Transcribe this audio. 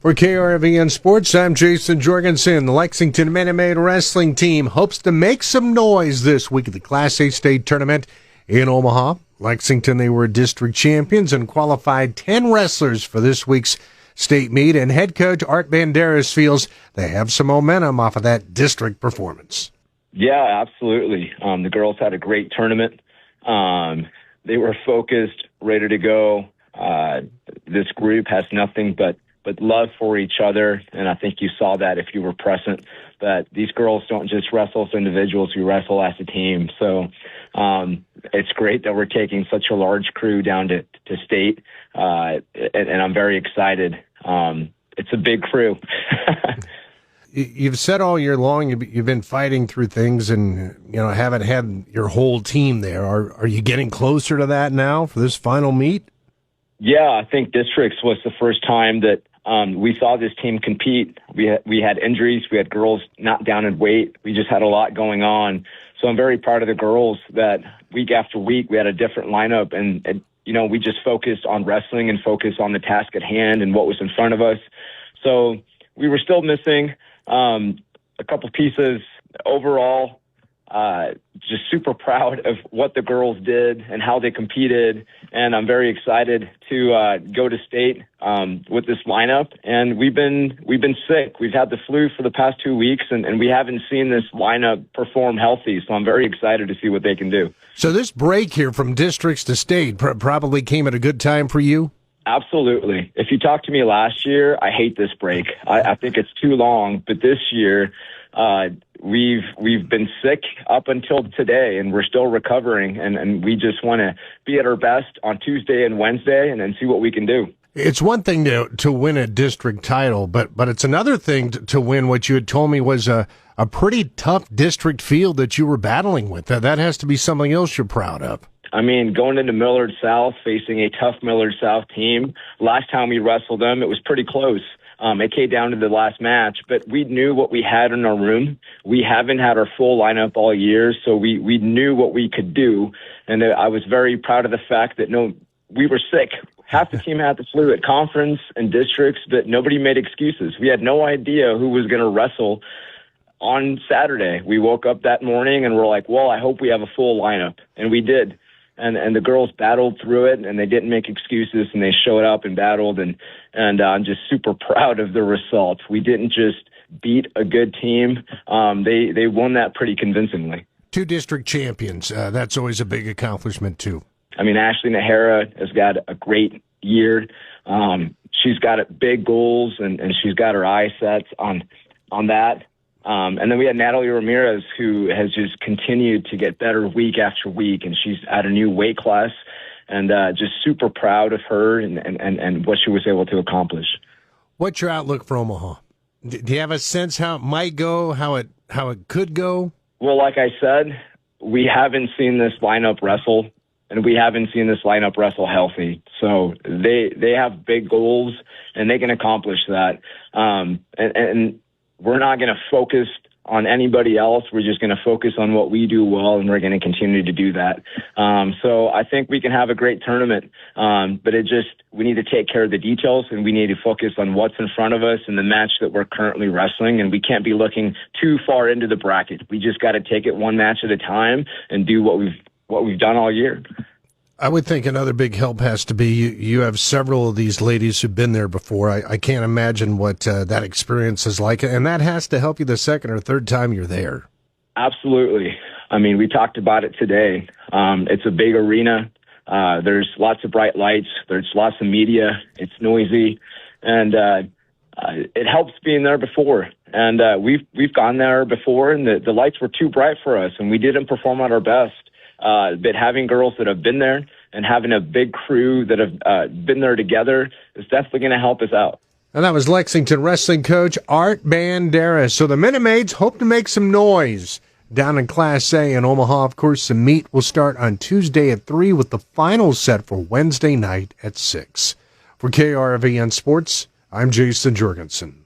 For KRVN Sports, I'm Jayson Jorgensen. The Lexington Minute Maid wrestling team hopes to make some noise this week at the Class A state tournament in Omaha. Lexington, they were district champions and qualified 10 wrestlers for this week's state meet, and head coach Art Banderas feels they have some momentum off of that district performance. Yeah, absolutely. The girls had a great tournament. They were focused, ready to go. This group has nothing but love for each other, and I think you saw that if you were present, that these girls don't just wrestle as individuals, we wrestle as a team. So it's great that we're taking such a large crew down to state, and I'm very excited. It's a big crew. You've said all year long you've been fighting through things and haven't had your whole team there. Are you getting closer to that now for this final meet? Yeah, I think districts was the first time that we saw this team compete. We had injuries. We had girls not down in weight. We just had a lot going on. So I'm very proud of the girls that week after week we had a different lineup, and we just focused on wrestling and focused on the task at hand and what was in front of us. So we were still missing a couple pieces. Overall, just super proud of what the girls did and how they competed, and I'm very excited to go to state with this lineup. And we've been sick. We've had the flu for the past 2 weeks, and we haven't seen this lineup perform healthy. So I'm very excited to see what they can do. So this break here from districts to state probably came at a good time for you? Absolutely. If you talked to me last year, I hate this break. I think it's too long. But this year, we've been sick up until today, and we're still recovering. And we just want to be at our best on Tuesday and Wednesday, and then see what we can do. It's one thing to win a district title, but it's another thing to win what you had told me was a pretty tough district field that you were battling with. That has to be something else you're proud of. I mean, going into Millard South, facing a tough Millard South team, last time we wrestled them, it was pretty close. It came down to the last match, but we knew what we had in our room. We haven't had our full lineup all year, so we knew what we could do. And I was very proud of the fact that we were sick. Half the team had the flu at conference and districts, but nobody made excuses. We had no idea who was going to wrestle on Saturday. We woke up that morning and we're like, well, I hope we have a full lineup. And we did. And the girls battled through it, and they didn't make excuses, and they showed up and battled, and I'm just super proud of the results. We didn't just beat a good team. They won that pretty convincingly. 2 district champions. That's always a big accomplishment, too. I mean, Ashley Nahara has got a great year. She's got big goals, and she's got her eye set on that. And then we had Natalie Ramirez, who has just continued to get better week after week, and she's at a new weight class, and just super proud of her and what she was able to accomplish. What's your outlook for Omaha? Do you have a sense how it might go, how it could go? Well, like I said, we haven't seen this lineup wrestle, and we haven't seen this lineup wrestle healthy. So they have big goals, and they can accomplish that. And we're not going to focus on anybody else. We're just going to focus on what we do well, and we're going to continue to do that. So I think we can have a great tournament, but we need to take care of the details, and we need to focus on what's in front of us and the match that we're currently wrestling, and we can't be looking too far into the bracket. We just got to take it one match at a time and do what we've done all year. I would think another big help has to be you have several of these ladies who've been there before. I can't imagine what that experience is like, and that has to help you the second or third time you're there. Absolutely. I mean, we talked about it today. It's a big arena. There's lots of bright lights. There's lots of media. It's noisy, and it helps being there before. And we've gone there before, and the lights were too bright for us, and we didn't perform at our best. But having girls that have been there and having a big crew that have been there together is definitely going to help us out. And that was Lexington wrestling coach Art Banderas. So the Minute Maids hope to make some noise down in Class A in Omaha. Of course, the meet will start on Tuesday at 3 with the final set for Wednesday night at 6. For KRVN Sports, I'm Jayson Jorgensen.